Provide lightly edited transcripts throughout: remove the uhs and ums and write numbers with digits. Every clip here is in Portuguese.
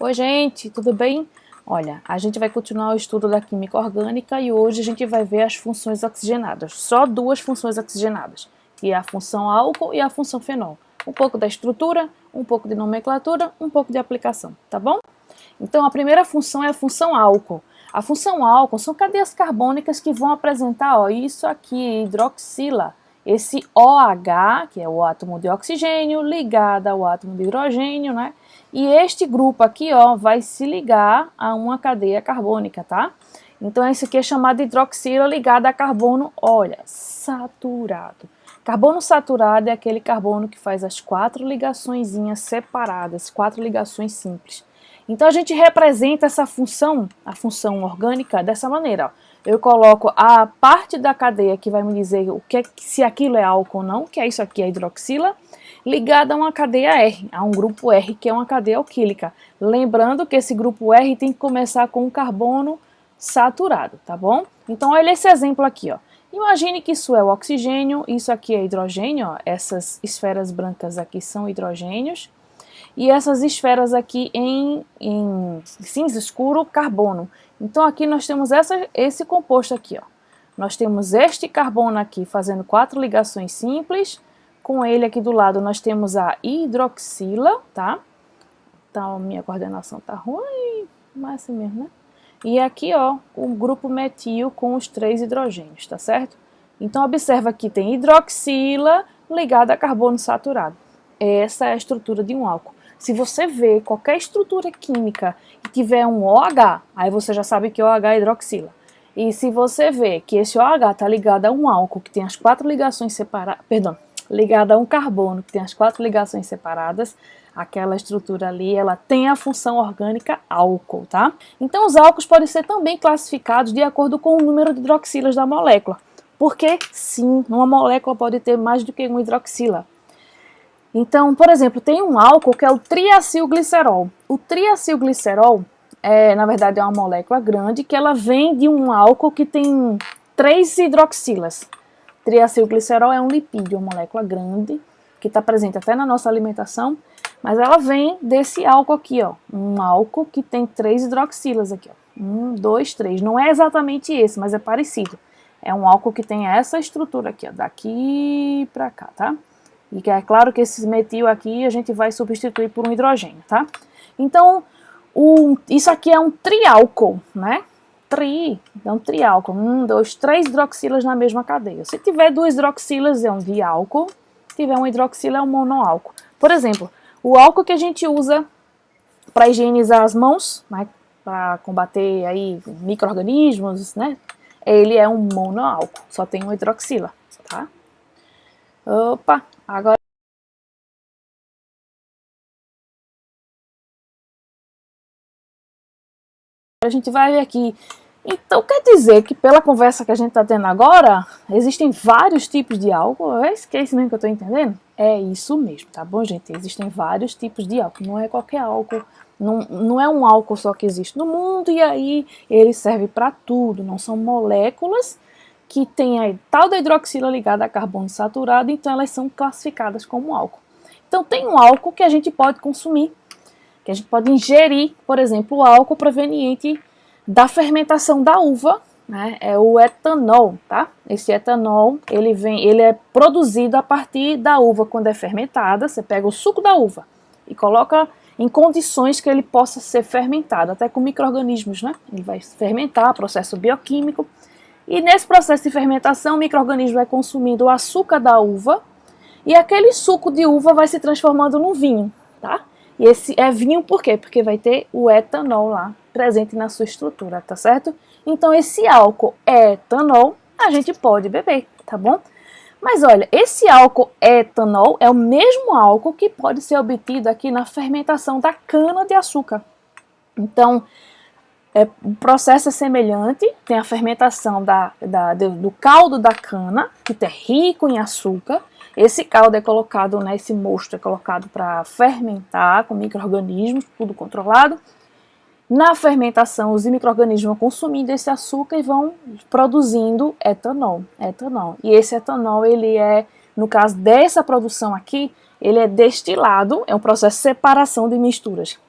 Oi, gente, tudo bem? Olha, a gente vai continuar o estudo da química orgânica e hoje a gente vai ver as funções oxigenadas. Só duas funções oxigenadas, que é a função álcool e a função fenol. Um pouco da estrutura, um pouco de nomenclatura, um pouco de aplicação, tá bom? Então, a primeira função é a função álcool. A função álcool são cadeias carbônicas que vão apresentar, ó, isso aqui, hidroxila. Esse OH, que é o átomo de oxigênio, ligado ao átomo de hidrogênio, né? E este grupo aqui, ó, vai se ligar a uma cadeia carbônica, tá? Então, esse aqui é chamado de hidroxila ligado a carbono, olha, saturado. Carbono saturado é aquele carbono que faz as quatro ligaçõezinhas separadas, quatro ligações simples. Então, a gente representa essa função, a função orgânica, dessa maneira, ó. Eu coloco a parte da cadeia que vai me dizer o que, se aquilo é álcool ou não, que é isso aqui, a hidroxila, ligada a uma cadeia R, a um grupo R, que é uma cadeia alquílica. Lembrando que esse grupo R tem que começar com um carbono saturado, tá bom? Então, olha esse exemplo aqui, ó. Imagine que isso é o oxigênio, isso aqui é hidrogênio, ó. Essas esferas brancas aqui são hidrogênios, e essas esferas aqui em cinza escuro, carbono. Então, aqui nós temos esse composto aqui, ó. Nós temos este carbono aqui fazendo quatro ligações simples. Com ele aqui do lado nós temos a hidroxila, tá? Então, minha coordenação tá ruim, mas assim mesmo, né? E aqui, ó, o grupo metil com os três hidrogênios, tá certo? Então, observa que tem hidroxila ligada a carbono saturado. Essa é a estrutura de um álcool. Se você vê qualquer estrutura química que tiver um OH, aí você já sabe que OH é hidroxila. E se você vê que esse OH está ligado a um álcool que tem as quatro ligações separadas, ligado a um carbono que tem as quatro ligações separadas, aquela estrutura ali, ela tem a função orgânica álcool, tá? Então, os álcools podem ser também classificados de acordo com o número de hidroxilas da molécula. Porque, sim, uma molécula pode ter mais do que uma hidroxila. Então, por exemplo, tem um álcool que é o triacilglicerol. O triacilglicerol na verdade, é uma molécula grande que ela vem de um álcool que tem 3 hidroxilas. Triacilglicerol é um lipídio, uma molécula grande, que está presente até na nossa alimentação, mas ela vem desse álcool aqui, ó. Um álcool que tem 3 hidroxilas aqui, ó. 1, 2, 3. Não é exatamente esse, mas é parecido. É um álcool que tem essa estrutura aqui, ó, daqui para cá, tá? E que é claro que esse metil aqui a gente vai substituir por um hidrogênio, tá? Então, isso aqui é um triálcool, né? É um triálcool. 1, 2, 3 hidroxilas na mesma cadeia. Se tiver 2 hidroxilas é um diálcool, se tiver uma hidroxila é um monoálcool. Por exemplo, o álcool que a gente usa para higienizar as mãos, né? Para combater aí micro-organismos, né? Ele é um monoálcool, só tem uma hidroxila, tá? Opa, agora a gente vai ver aqui. Então, quer dizer que pela conversa que a gente está tendo agora, existem vários tipos de álcool? É isso mesmo que eu estou entendendo? É isso mesmo, tá bom, gente? Existem vários tipos de álcool, não é qualquer álcool, não é um álcool só que existe no mundo, e aí ele serve para tudo, não são moléculas que têm a tal da hidroxila ligada a carbono saturado, então elas são classificadas como álcool. Então, tem um álcool que a gente pode consumir, que a gente pode ingerir, por exemplo, o álcool proveniente da fermentação da uva, né? É o etanol, tá? Esse etanol, ele é produzido a partir da uva quando é fermentada. Você pega o suco da uva e coloca em condições que ele possa ser fermentado, até com micro-organismos, né? Ele vai fermentar, processo bioquímico. E nesse processo de fermentação, o micro-organismo vai consumindo o açúcar da uva e aquele suco de uva vai se transformando num vinho, tá? E esse é vinho por quê? Porque vai ter o etanol lá presente na sua estrutura, tá certo? Então esse álcool etanol a gente pode beber, tá bom? Mas olha, esse álcool etanol é o mesmo álcool que pode ser obtido aqui na fermentação da cana de açúcar. Então, o processo é semelhante, tem a fermentação do caldo da cana, que é rico em açúcar. Esse caldo é colocado, né, esse mosto é colocado para fermentar com micro-organismos, tudo controlado. Na fermentação, os micro-organismos vão consumindo esse açúcar e vão produzindo etanol. E esse etanol, ele é, no caso dessa produção aqui, ele é destilado, é um processo de separação de misturas.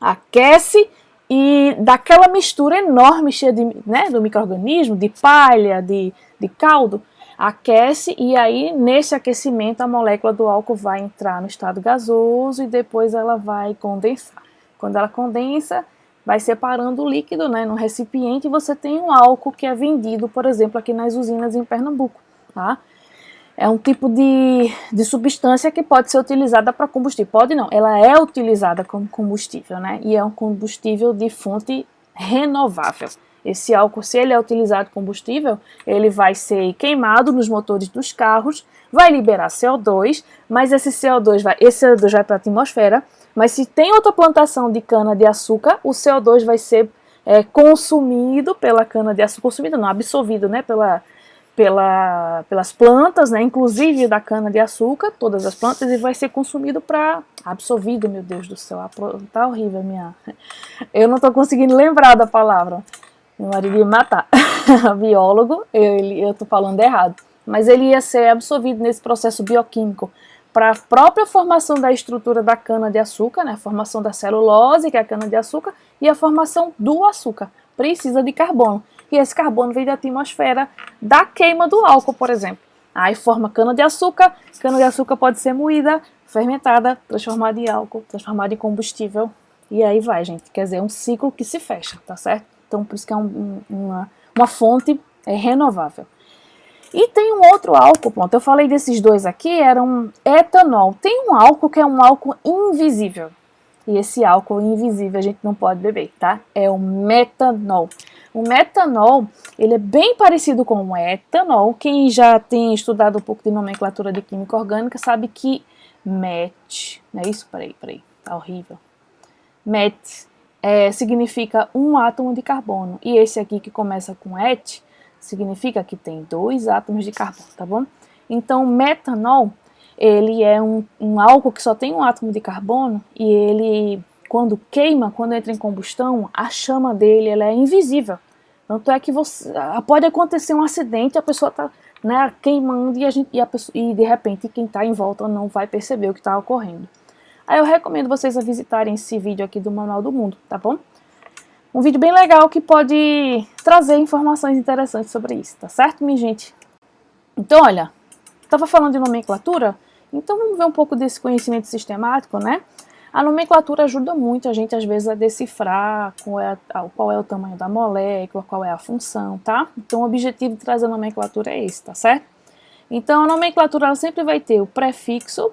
aquece e daquela mistura enorme, cheia de, né, do micro-organismo, de palha, de caldo, aquece e aí nesse aquecimento a molécula do álcool vai entrar no estado gasoso e depois ela vai condensar. Quando ela condensa, vai separando o líquido, né, no recipiente e você tem um álcool que é vendido, por exemplo, aqui nas usinas em Pernambuco, tá? É um tipo de substância que pode ser utilizada para combustível. Pode não, ela é utilizada como combustível, né? E é um combustível de fonte renovável. Esse álcool, se ele é utilizado combustível, ele vai ser queimado nos motores dos carros, vai liberar CO2, mas esse CO2 vai para a atmosfera. Mas se tem outra plantação de cana-de-açúcar, o CO2 vai ser consumido pela cana-de-açúcar, consumido não, absorvido, né, pelas plantas, né, inclusive da cana-de-açúcar, todas as plantas, e vai ser consumido para absorvido, meu Deus do céu, tá horrível minha... Eu não estou conseguindo lembrar da palavra. Meu marido ia me matar. Biólogo, eu estou falando errado. Mas ele ia ser absorvido nesse processo bioquímico para a própria formação da estrutura da cana-de-açúcar, né, a formação da celulose, que é a cana-de-açúcar, e a formação do açúcar. Precisa de carbono. E esse carbono vem da atmosfera da queima do álcool, por exemplo. Aí forma cana-de-açúcar pode ser moída, fermentada, transformada em álcool, transformada em combustível, e aí vai, gente. Quer dizer, é um ciclo que se fecha, tá certo? Então, por isso que é uma fonte renovável. E tem um outro álcool, pronto, eu falei desses dois aqui, era um etanol. Tem um álcool que é um álcool invisível. E esse álcool invisível a gente não pode beber, tá? É o metanol. O metanol, ele é bem parecido com o etanol. Quem já tem estudado um pouco de nomenclatura de química orgânica sabe que MET, não é isso? Peraí, tá horrível. MET significa um átomo de carbono. E esse aqui que começa com ET, significa que tem 2 átomos de carbono, tá bom? Então, metanol, ele é um álcool que só tem um átomo de carbono e ele, quando queima, quando entra em combustão, a chama dele ela é invisível. Tanto é que pode acontecer um acidente, a pessoa está, né, queimando e de repente quem está em volta não vai perceber o que está ocorrendo. Aí eu recomendo vocês a visitarem esse vídeo aqui do Manual do Mundo, tá bom? Um vídeo bem legal que pode trazer informações interessantes sobre isso, tá certo, minha gente? Então, olha, estava falando de nomenclatura, então vamos ver um pouco desse conhecimento sistemático, né? A nomenclatura ajuda muito a gente, às vezes, a decifrar qual é o tamanho da molécula, qual é a função, tá? Então, o objetivo de trazer a nomenclatura é esse, tá certo? Então, a nomenclatura ela sempre vai ter o prefixo,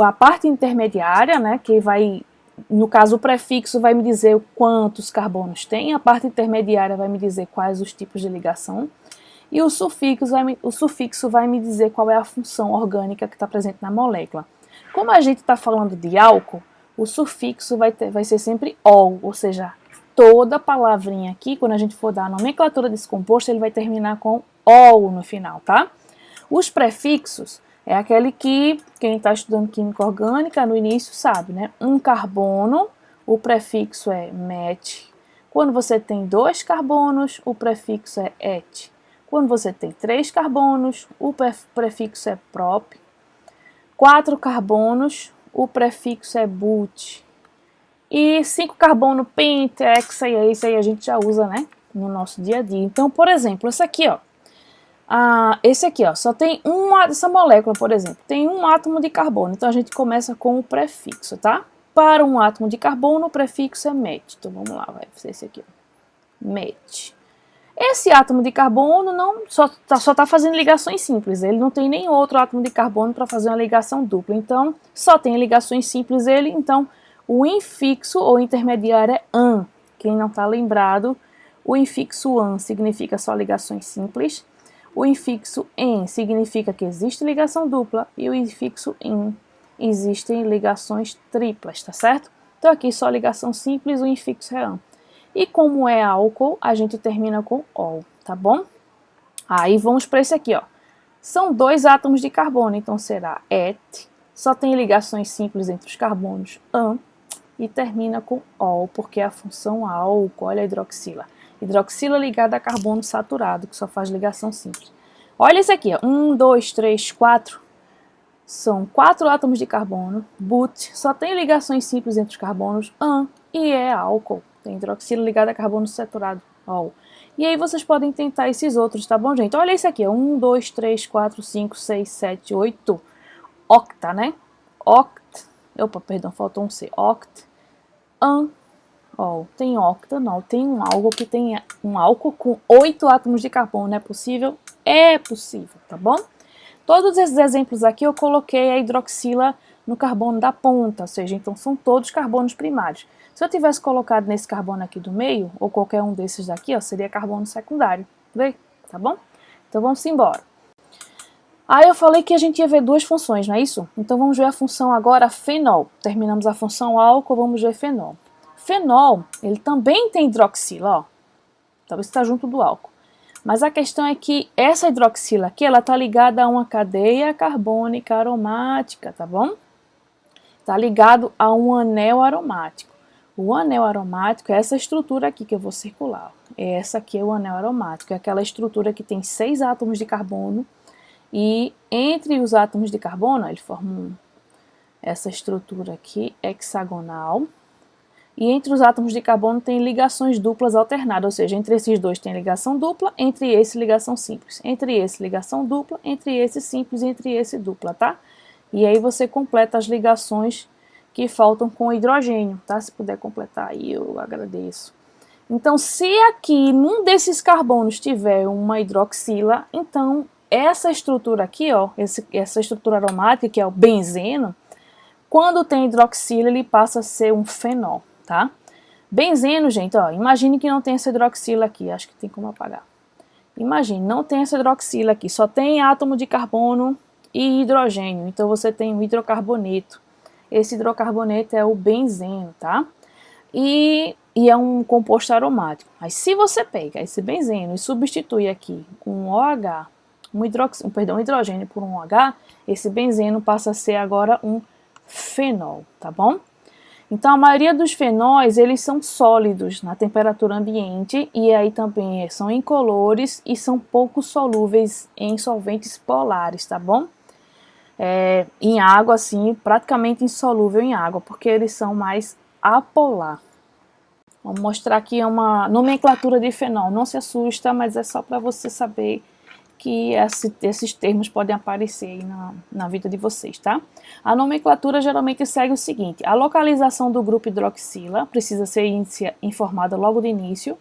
a parte intermediária, né, que vai... No caso, o prefixo vai me dizer quantos carbonos tem, a parte intermediária vai me dizer quais os tipos de ligação, e o sufixo vai me dizer qual é a função orgânica que está presente na molécula. Como a gente está falando de álcool, o sufixo vai ser sempre ol, ou seja, toda palavrinha aqui, quando a gente for dar a nomenclatura desse composto, ele vai terminar com ol no final, tá? Os prefixos é aquele que quem está estudando química orgânica no início sabe, né? Um carbono, o prefixo é met. Quando você tem 2 carbonos, o prefixo é et. Quando você tem 3 carbonos, o prefixo é prop. 4 carbonos, o prefixo é but. E 5 carbono, pent, hexa, e isso aí a gente já usa, né, no nosso dia a dia. Então, por exemplo, esse aqui, ó. Esse aqui, ó, só tem essa molécula, por exemplo, tem um átomo de carbono. Então, a gente começa com o prefixo, tá? Para um átomo de carbono, o prefixo é met. Então, vamos lá, vai ser esse aqui, ó. Met. Esse átomo de carbono só está fazendo ligações simples, ele não tem nem outro átomo de carbono para fazer uma ligação dupla, então só tem ligações simples ele, então o infixo ou intermediário é an. Quem não está lembrado, o infixo an significa só ligações simples, o infixo en significa que existe ligação dupla e o infixo in existem ligações triplas, tá certo? Então aqui só ligação simples, o infixo é an. E como é álcool, a gente termina com ol, tá bom? Aí vamos para esse aqui, ó. São 2 átomos de carbono, então será et, só tem ligações simples entre os carbonos, an, e termina com ol, porque é a função álcool, olha a hidroxila. Hidroxila ligada a carbono saturado, que só faz ligação simples. Olha esse aqui, ó. 1, 2, 3, 4, São 4 átomos de carbono, but, só tem ligações simples entre os carbonos, an, e é álcool. Tem hidroxila ligada a carbono saturado, ol. E aí vocês podem tentar esses outros, tá bom, gente? Olha isso aqui, 1, 2, 3, 4, 5, 6, 7, 8, octa, né? Oct, opa, perdão, faltou um C, oct, an, ol. Tem octanol, tem um álcool que tem um álcool com 8 átomos de carbono, é possível? É possível, tá bom? Todos esses exemplos aqui eu coloquei a hidroxila no carbono da ponta, ou seja, então são todos carbonos primários. Se eu tivesse colocado nesse carbono aqui do meio, ou qualquer um desses daqui, ó, seria carbono secundário. Vê? Tá bom? Então vamos embora. Aí eu falei que a gente ia ver duas funções, não é isso? Então vamos ver a função agora fenol. Terminamos a função álcool, vamos ver fenol. Fenol, ele também tem hidroxila, ó. Talvez está junto do álcool. Mas a questão é que essa hidroxila aqui, ela está ligada a uma cadeia carbônica aromática, tá bom? Está ligado a um anel aromático. O anel aromático é essa estrutura aqui que eu vou circular. Essa aqui é o anel aromático, é aquela estrutura que tem 6 átomos de carbono e entre os átomos de carbono, eles formam essa estrutura aqui hexagonal. E entre os átomos de carbono tem ligações duplas alternadas, ou seja, entre esses dois tem ligação dupla, entre esse ligação simples, entre esse ligação dupla, entre esse simples e entre esse dupla, tá? E aí você completa as ligações que faltam com hidrogênio, tá? Se puder completar aí, eu agradeço. Então, se aqui num desses carbonos tiver uma hidroxila, então essa estrutura aqui, ó, essa estrutura aromática, que é o benzeno, quando tem hidroxila, ele passa a ser um fenol. Tá? Benzeno, gente, ó, imagine que não tem essa hidroxila aqui, acho que tem como apagar. Imagine, não tem essa hidroxila aqui, só tem átomo de carbono e hidrogênio, então você tem o hidrocarboneto. Esse hidrocarboneto é o benzeno, tá? E é um composto aromático. Mas se você pega esse benzeno e substitui aqui um OH, um hidrogênio por um OH, esse benzeno passa a ser agora um fenol, tá bom? Então, a maioria dos fenóis, eles são sólidos na temperatura ambiente e aí também são incolores e são pouco solúveis em solventes polares, tá bom? Em água, assim, praticamente insolúvel em água, porque eles são mais apolar. Vamos mostrar aqui uma nomenclatura de fenol. Não se assusta, mas é só para você saber que esses termos podem aparecer aí na vida de vocês, tá? A nomenclatura geralmente segue o seguinte: a localização do grupo hidroxila precisa ser informada logo de início,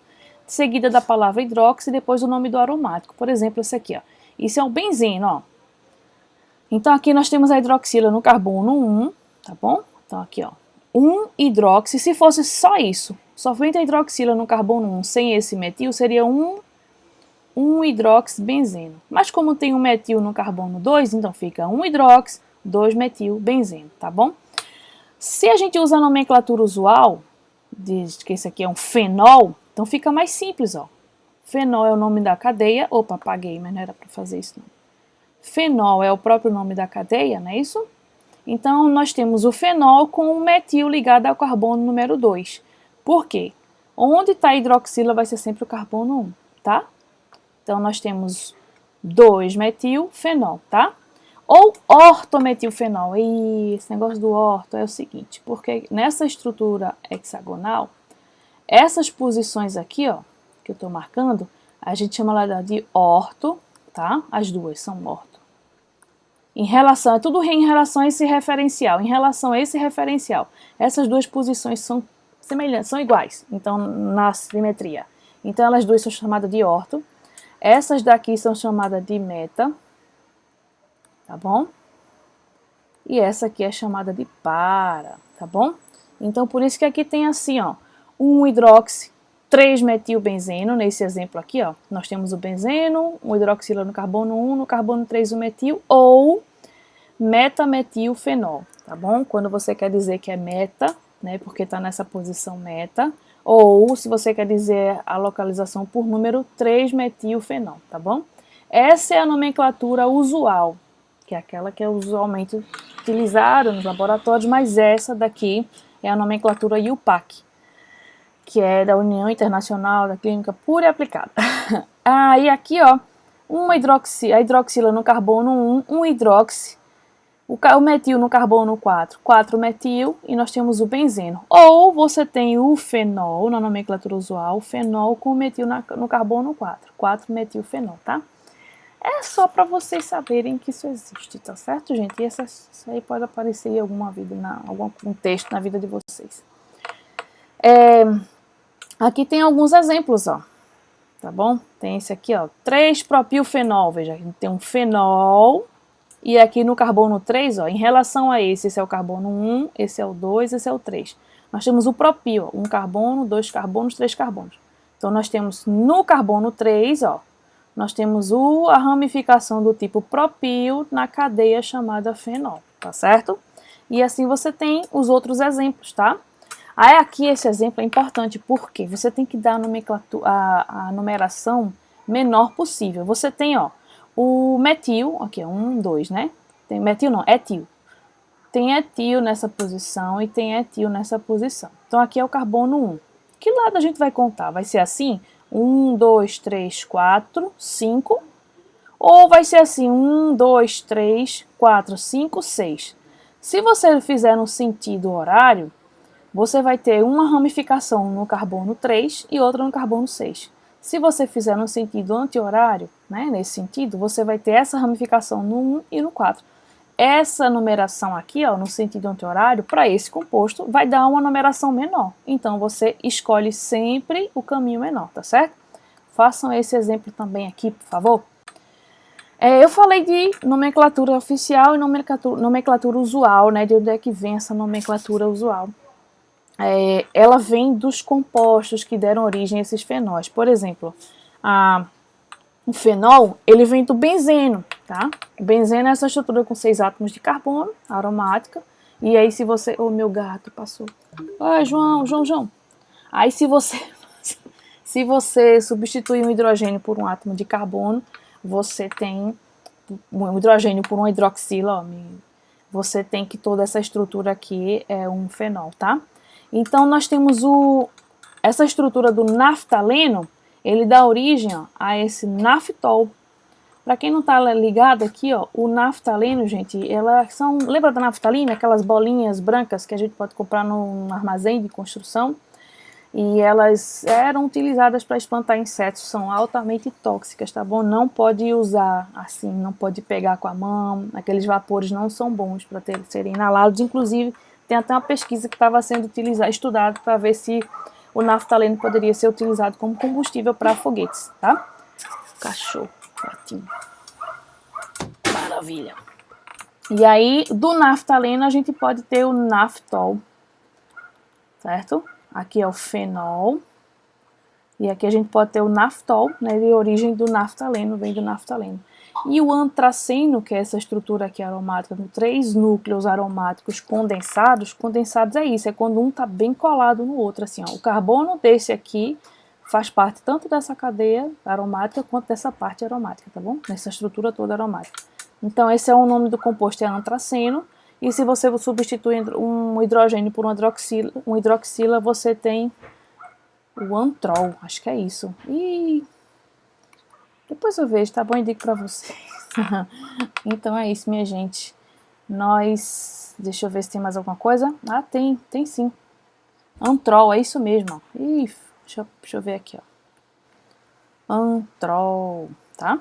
seguida da palavra hidroxi e depois o nome do aromático. Por exemplo, esse aqui, ó. Isso é um benzeno, ó. Então aqui nós temos a hidroxila no carbono 1, tá bom? Então aqui, ó, 1 hidroxi, se fosse só isso, somente a hidroxila no carbono 1 sem esse metil, seria 1 hidroxibenzeno. Mas como tem um metil no carbono 2, então fica 1 hidrox, 2 metil, benzeno, tá bom? Se a gente usa a nomenclatura usual, diz que esse aqui é um fenol, então fica mais simples, ó. Fenol é o nome da cadeia. Opa, apaguei, mas não era para fazer isso não. Fenol é o próprio nome da cadeia, não é isso? Então, nós temos o fenol com o metil ligado ao carbono número 2. Por quê? Onde está a hidroxila vai ser sempre o carbono 1, tá? Então, nós temos 2-metil-fenol, tá? Ou ortometilfenol. E esse negócio do orto é o seguinte, porque nessa estrutura hexagonal, essas posições aqui, ó, que eu estou marcando, a gente chama ela de orto, tá? As duas são orto. Em relação, é tudo em relação a esse referencial. Em relação a esse referencial, essas duas posições são semelhantes, são iguais, então, na simetria. Então, elas duas são chamadas de orto. Essas daqui são chamadas de meta, tá bom? E essa aqui é chamada de para, tá bom? Então, por isso que aqui tem assim, ó, 1 hidroxi, 3-metilbenzeno, nesse exemplo aqui, ó. Nós temos o benzeno, um hidroxila no carbono 1, no carbono 3 o metil, ou metametilfenol, tá bom? Quando você quer dizer que é meta, né, porque tá nessa posição meta, ou se você quer dizer a localização por número, 3-metilfenol, tá bom? Essa é a nomenclatura usual, que é aquela que é usualmente utilizada nos laboratórios, mas essa daqui é a nomenclatura IUPAC, que é da União Internacional da Química Pura e Aplicada. E aqui, ó, a hidroxila no carbono 1, 1 hidroxi, O metil no carbono 4, 4-metil, e nós temos o benzeno. Ou você tem o fenol, na nomenclatura usual, fenol com metil no carbono 4, 4-metilfenol, tá? É só para vocês saberem que isso existe, tá certo, gente? E isso aí pode aparecer em algum contexto na vida de vocês. Aqui tem alguns exemplos, ó. Tá bom? Tem esse aqui, ó, 3-propilfenol, veja, a gente tem um fenol, e aqui no carbono 3, ó, em relação a esse é o carbono 1, esse é o 2, esse é o 3. Nós temos o propil, ó, 1 carbono, 2 carbonos, 3 carbonos. Então, nós temos no carbono 3, ó, nós temos a ramificação do tipo propil na cadeia chamada fenol, tá certo? E assim você tem os outros exemplos, tá? Aí aqui esse exemplo é importante porque você tem que dar a numeração menor possível. Você tem, ó, o metil, aqui é 1, 2, né? Tem metil não, etil. Tem etil nessa posição e tem etil nessa posição. Então aqui é o carbono 1. Que lado a gente vai contar? Vai ser assim? 1, 2, 3, 4, 5. Ou vai ser assim? 1, 2, 3, 4, 5, 6. Se você fizer no sentido horário, você vai ter uma ramificação no carbono 3 e outra no carbono 6. Se você fizer no sentido anti-horário, né, nesse sentido, você vai ter essa ramificação no 1 e no 4. Essa numeração aqui, ó, no sentido anti-horário, para esse composto, vai dar uma numeração menor. Então, você escolhe sempre o caminho menor, tá certo? Façam esse exemplo também aqui, por favor. Eu falei de nomenclatura oficial e nomenclatura usual, né, de onde é que vem essa nomenclatura usual. Ela vem dos compostos que deram origem a esses fenóis. Por exemplo, o fenol, ele vem do benzeno, tá? O benzeno é essa estrutura com 6 átomos de carbono, aromática. E aí se você... Oh, meu gato passou. Ah, João. Aí se você substituir um hidrogênio por um átomo de carbono, você tem um hidrogênio por uma hidroxila, ó, você tem que toda essa estrutura aqui é um fenol, tá? Então, nós temos essa estrutura do naftaleno, ele dá origem, ó, a esse naftol. Para quem não está ligado aqui, ó, o naftaleno, gente, elas são... Lembra da naftalina? Aquelas bolinhas brancas que a gente pode comprar num armazém de construção? E elas eram utilizadas para espantar insetos, são altamente tóxicas, tá bom? Não pode usar assim, não pode pegar com a mão, aqueles vapores não são bons para serem inalados, inclusive... Tem até uma pesquisa que estava sendo estudada para ver se o naftaleno poderia ser utilizado como combustível para foguetes, tá? Cachorro, gatinho. Maravilha. E aí, do naftaleno, a gente pode ter o naftol, certo? Aqui é o fenol. E aqui a gente pode ter o naftol, né? De origem do naftaleno, vem do naftaleno. E o antraceno, que é essa estrutura aqui aromática, com 3 núcleos aromáticos condensados. Condensados é isso, é quando um está bem colado no outro, assim, ó. O carbono desse aqui faz parte tanto dessa cadeia aromática quanto dessa parte aromática, tá bom? Nessa estrutura toda aromática. Então, esse é o nome do composto, é antraceno. E se você substituir um hidrogênio por um hidroxila, você tem o antrol, acho que é isso. E depois eu vejo, tá bom? Indico pra vocês. Então é isso, minha gente. Deixa eu ver se tem mais alguma coisa. Ah, tem sim. Antrol, é isso mesmo. Ih, deixa eu ver aqui, ó. Antrol, tá?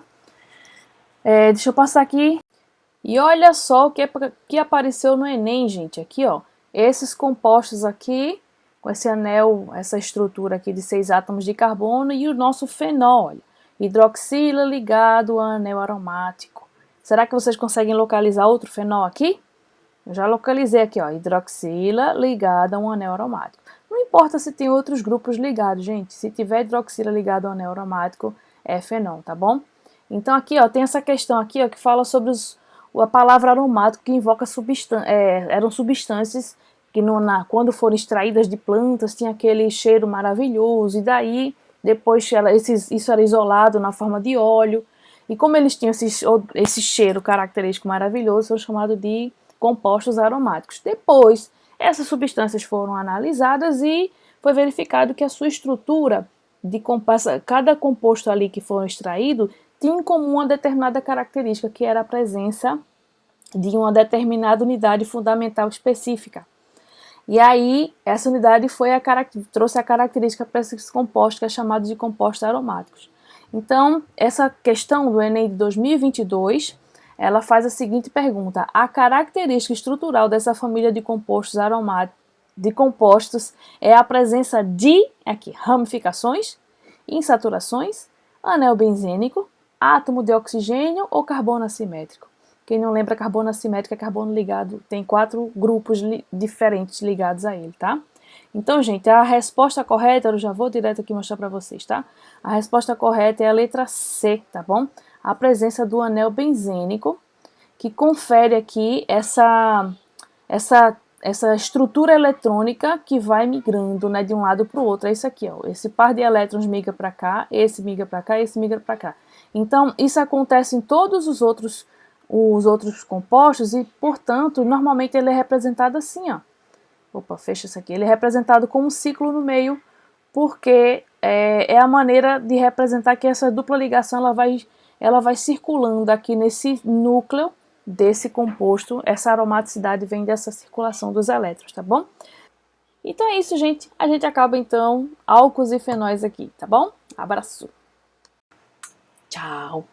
Deixa eu passar aqui. E olha só o que apareceu no Enem, gente. Aqui, ó. Esses compostos aqui, com esse anel, essa estrutura aqui de 6 átomos de carbono e o nosso fenol, olha. Hidroxila ligado a anel aromático. Será que vocês conseguem localizar outro fenol aqui? Eu já localizei aqui, ó, hidroxila ligada a um anel aromático. Não importa se tem outros grupos ligados, gente. Se tiver hidroxila ligado a um anel aromático, é fenol, tá bom? Então aqui, ó, tem essa questão aqui, ó, que fala sobre a palavra aromático, que invoca eram substâncias que quando foram extraídas de plantas tinha aquele cheiro maravilhoso, e daí depois isso era isolado na forma de óleo, e como eles tinham esse cheiro característico maravilhoso, foram chamados de compostos aromáticos. Depois, essas substâncias foram analisadas e foi verificado que a sua estrutura, cada composto ali que foi extraído, tinha em comum uma determinada característica, que era a presença de uma determinada unidade fundamental específica. E aí, essa unidade trouxe a característica para esses compostos, que é chamado de compostos aromáticos. Então, essa questão do Enem de 2022, ela faz a seguinte pergunta: a característica estrutural dessa família de compostos aromáticos, é a presença de, ramificações, insaturações, anel benzênico, átomo de oxigênio ou carbono assimétrico. Quem não lembra, carbono assimétrico é carbono ligado, tem 4 grupos diferentes ligados a ele, tá? Então, gente, a resposta correta, eu já vou direto aqui mostrar para vocês, tá? A resposta correta é a letra C, tá bom? A presença do anel benzênico, que confere aqui essa estrutura eletrônica que vai migrando, né, de um lado para o outro. É isso aqui, ó. Esse par de elétrons migra para cá, esse migra para cá, esse migra para cá. Então, isso acontece em todos os outros compostos e, portanto, normalmente ele é representado assim, ó. Opa, fecha isso aqui. Ele é representado com um ciclo no meio, porque é a maneira de representar que essa dupla ligação ela vai circulando aqui nesse núcleo desse composto. Essa aromaticidade vem dessa circulação dos elétrons, tá bom? Então é isso, gente. A gente acaba, então, álcools e fenóis aqui, tá bom? Abraço. Tchau.